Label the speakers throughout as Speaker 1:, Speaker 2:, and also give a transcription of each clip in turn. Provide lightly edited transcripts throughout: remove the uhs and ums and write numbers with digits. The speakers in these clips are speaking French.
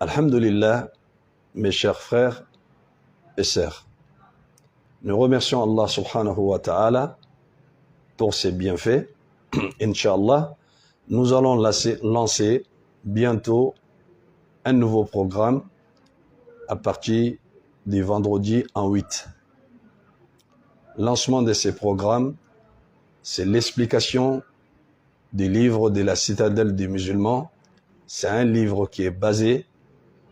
Speaker 1: Alhamdulillah, mes chers frères et sœurs, nous remercions Allah subhanahu wa ta'ala pour ses bienfaits. Inch'Allah, nous allons lancer bientôt un nouveau programme à partir du vendredi en 8. Lancement de ces programmes, c'est l'explication du livre de la citadelle des musulmans. C'est un livre qui est basé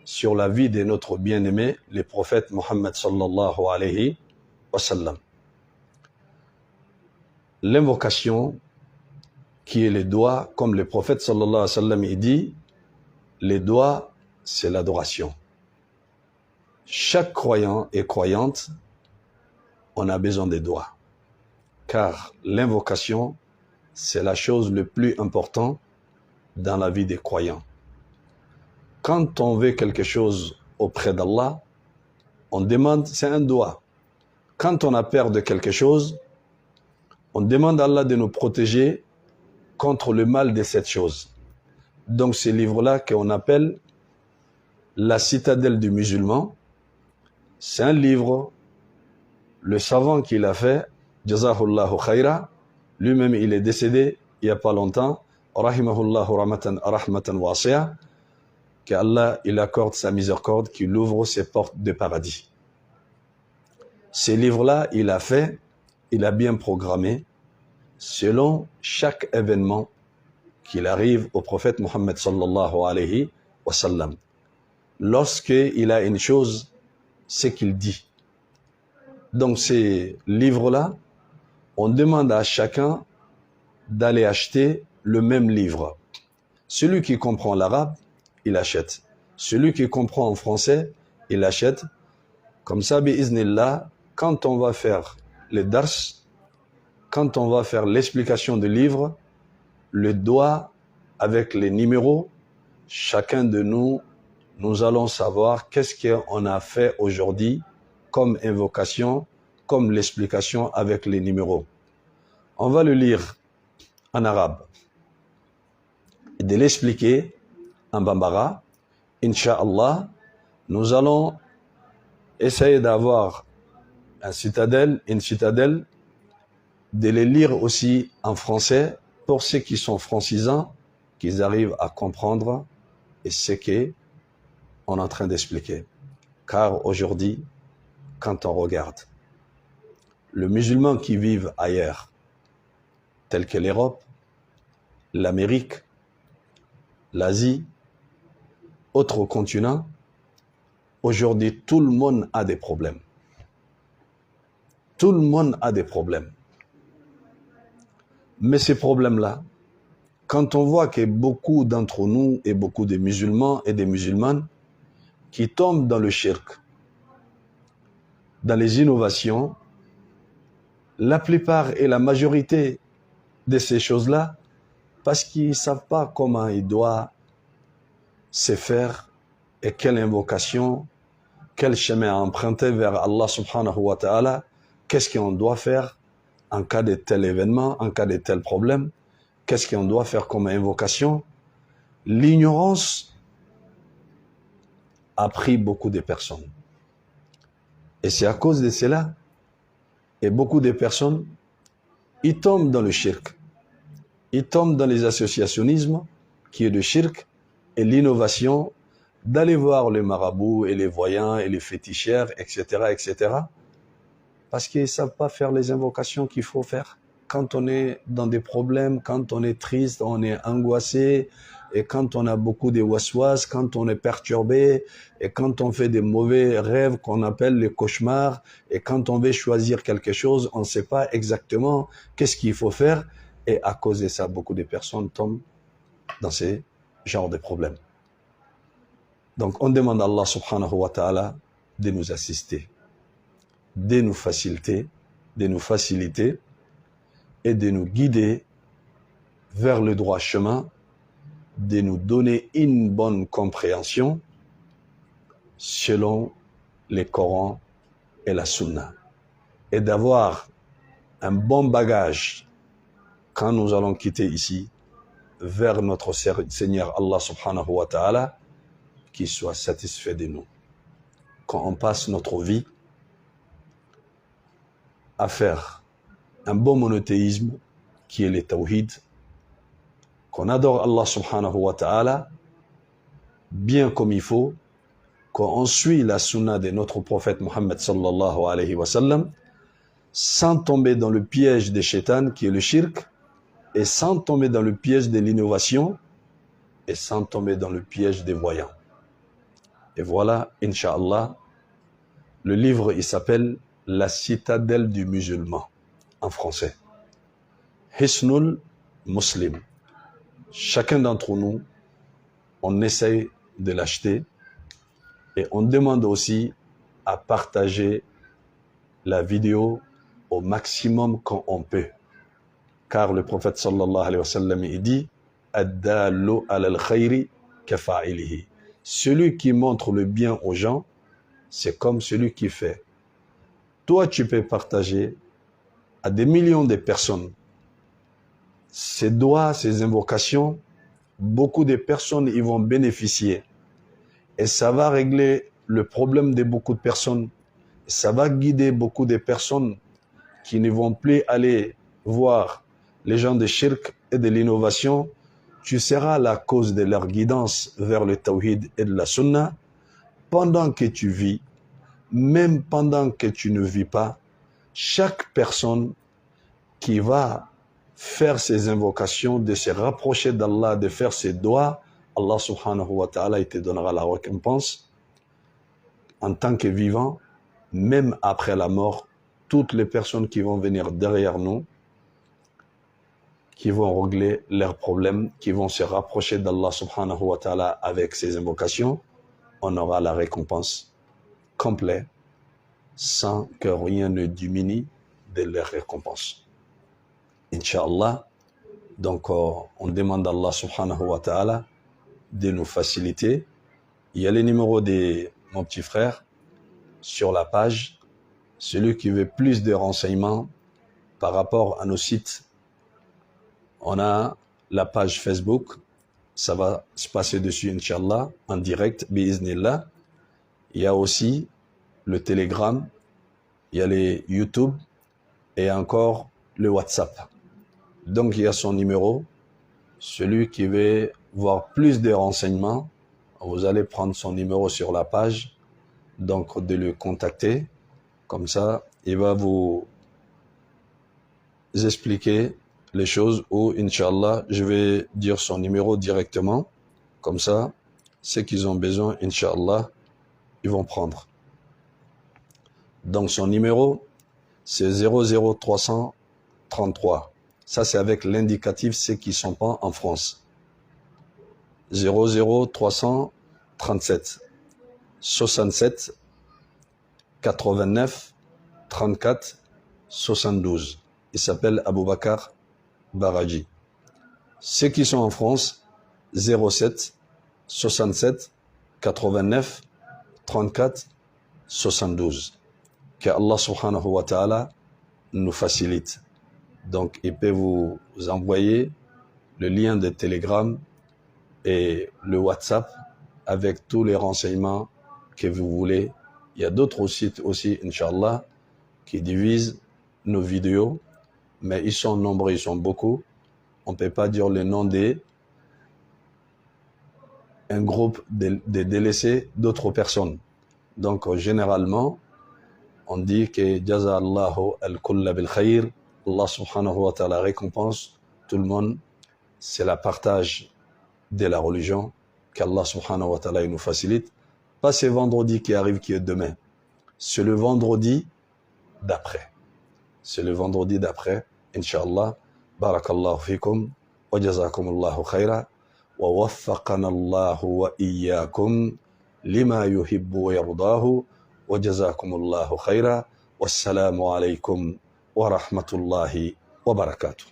Speaker 1: sur la vie de notre bien-aimé, le prophète Mohammed sallallahu alayhi wa sallam. L'invocation qui est les doigts, comme le prophète sallallahu alayhi wa sallam il dit, les doigts c'est l'adoration. Chaque croyant et croyante, on a besoin des doigts. Car l'invocation, c'est la chose le plus importante dans la vie des croyants. Quand on veut quelque chose auprès d'Allah, on demande, c'est un doigt. Quand on a peur de quelque chose, on demande à Allah de nous protéger contre le mal de cette chose. Donc ce livre-là qu'on appelle La citadelle du musulman, c'est un livre, le savant qui l'a fait, Jazahullahu khaira, lui-même il est décédé il n'y a pas longtemps, Rahimahullahu rahmatan wasi'a, qu'Allah il accorde sa miséricorde, qu'il ouvre ses portes de paradis. Ces livres-là, il a bien programmé, selon chaque événement qu'il arrive au prophète Mohammed sallallahu alayhi wa sallam. Lorsqu'il a une chose, c'est qu'il dit. Donc ces livres-là, on demande à chacun d'aller acheter le même livre. Celui qui comprend l'arabe, il achète. Celui qui comprend en français, il achète. Comme ça, bi'iznillah, quand on va faire les dars, quand on va faire l'explication du livre, le doigt avec les numéros, chacun de nous, nous allons savoir qu'est-ce qu'on a fait aujourd'hui comme invocation, comme l'explication avec les numéros. On va le lire en arabe et de l'expliquer en bambara. Inch'Allah, nous allons essayer d'avoir une citadelle, de les lire aussi en français pour ceux qui sont francisants, qu'ils arrivent à comprendre et ce qu'on est en train d'expliquer. Car aujourd'hui, quand on regarde le musulman qui vit ailleurs, tel que l'Europe, l'Amérique, l'Asie, autres continents, aujourd'hui tout le monde a des problèmes. Tout le monde a des problèmes. Mais ces problèmes-là, quand on voit que beaucoup d'entre nous et beaucoup de musulmans et des musulmanes qui tombent dans le shirk, dans les innovations, la plupart et la majorité de ces choses-là, parce qu'ils ne savent pas comment ils doivent se faire et quelle invocation, quel chemin emprunter vers Allah subhanahu wa ta'ala, qu'est-ce qu'on doit faire en cas de tel événement, en cas de tel problème, qu'est-ce qu'on doit faire comme invocation. L'ignorance a pris beaucoup de personnes. Et c'est à cause de cela, et beaucoup de personnes, ils tombent dans le shirk. Ils tombent dans les associationnismes, qui est le shirk, et l'innovation, d'aller voir les marabouts, et les voyants, et les féticheurs, etc., etc., parce qu'ils ne savent pas faire les invocations qu'il faut faire. Quand on est dans des problèmes, quand on est triste, on est angoissé, et quand on a beaucoup de waswas, quand on est perturbé, et quand on fait des mauvais rêves qu'on appelle les cauchemars, et quand on veut choisir quelque chose, on ne sait pas exactement qu'est-ce qu'il faut faire, et à cause de ça, beaucoup de personnes tombent dans ces genres de problèmes. Donc on demande à Allah subhanahu wa ta'ala de nous assister, de nous faciliter, et de nous guider vers le droit chemin, de nous donner une bonne compréhension selon les Corans et la Sunna, et d'avoir un bon bagage quand nous allons quitter ici vers notre Seigneur Allah subhanahu wa ta'ala, qui soit satisfait de nous. Quand on passe notre vie à faire un bon monothéisme qui est le tawhid, qu'on adore Allah subhanahu wa ta'ala bien comme il faut, qu'on suit la sunna de notre prophète Mohammed sallallahu alayhi wa sallam, sans tomber dans le piège des shaitan qui est le shirk, et sans tomber dans le piège de l'innovation, et sans tomber dans le piège des voyants. Et voilà, Inch'Allah, le livre, il s'appelle La citadelle du musulman, en français. Hisnul Muslim. Chacun d'entre nous, on essaye de l'acheter et on demande aussi à partager la vidéo au maximum quand on peut. Car le prophète sallallahu alayhi wa sallam, il dit « Ad-dallu ala al-khayri kafa'ilihi » Celui qui montre le bien aux gens, c'est comme celui qui fait. Toi, tu peux partager à des millions de personnes ces doigts, ces invocations. Beaucoup de personnes y vont bénéficier. Et ça va régler le problème de beaucoup de personnes. Ça va guider beaucoup de personnes qui ne vont plus aller voir les gens de shirk et de l'innovation. Tu seras la cause de leur guidance vers le tawhid et de la sunna pendant que tu vis, même pendant que tu ne vis pas. Chaque personne qui va faire ses invocations, de se rapprocher d'Allah, de faire ses doigts, Allah subhanahu wa ta'ala, il te donnera la récompense en tant que vivant, même après la mort. Toutes les personnes qui vont venir derrière nous, qui vont régler leurs problèmes, qui vont se rapprocher d'Allah subhanahu wa ta'ala avec ces invocations, on aura la récompense complète sans que rien ne diminue de leur récompense. Inch'Allah, donc on demande à Allah subhanahu wa ta'ala de nous faciliter. Il y a les numéros de mon petit frère sur la page. Celui qui veut plus de renseignements par rapport à nos sites, on a la page Facebook, ça va se passer dessus, Inch'Allah, en direct, bi'iznillah. Il y a aussi le Telegram, il y a les YouTube et encore le WhatsApp. Donc il y a son numéro. Celui qui veut voir plus de renseignements, vous allez prendre son numéro sur la page, donc de le contacter. Comme ça, il va vous expliquer les choses ou, Inch'Allah, je vais dire son numéro directement. Comme ça, ceux qui ont besoin, Inch'Allah, ils vont prendre. Donc son numéro, c'est 00333. Ça, c'est avec l'indicatif ceux qui ne sont pas en France. 00337 67 89 34 72. Il s'appelle Aboubakar Baraji. Ceux qui sont en France, 07 67 89 34 72. Que Allah subhanahu wa ta'ala nous facilite. Donc, il peut vous envoyer le lien de Telegram et le WhatsApp avec tous les renseignements que vous voulez. Il y a d'autres sites aussi, Inch'Allah, qui divisent nos vidéos, mais ils sont nombreux, ils sont beaucoup. On ne peut pas dire le nom d'un groupe de délaissés d'autres personnes. Donc, généralement, on dit que Jaza Allahu al-kulla bil khayr. Allah subhanahu wa ta'ala récompense tout le monde. C'est la partage de la religion qu'Allah subhanahu wa ta'ala nous facilite. Pas ce vendredi qui arrive, qui est demain. C'est le vendredi d'après. C'est le vendredi d'après. Inch'Allah. Barakallahu fikum. Wa jazakumullahu khayra. Wa waffaqana Allahu wa iyyakum lima yuhibbu wa yardahu. Wa jazakumullahu khayra. Wassalamu alaykum wa rahmatullahi wa barakatuh.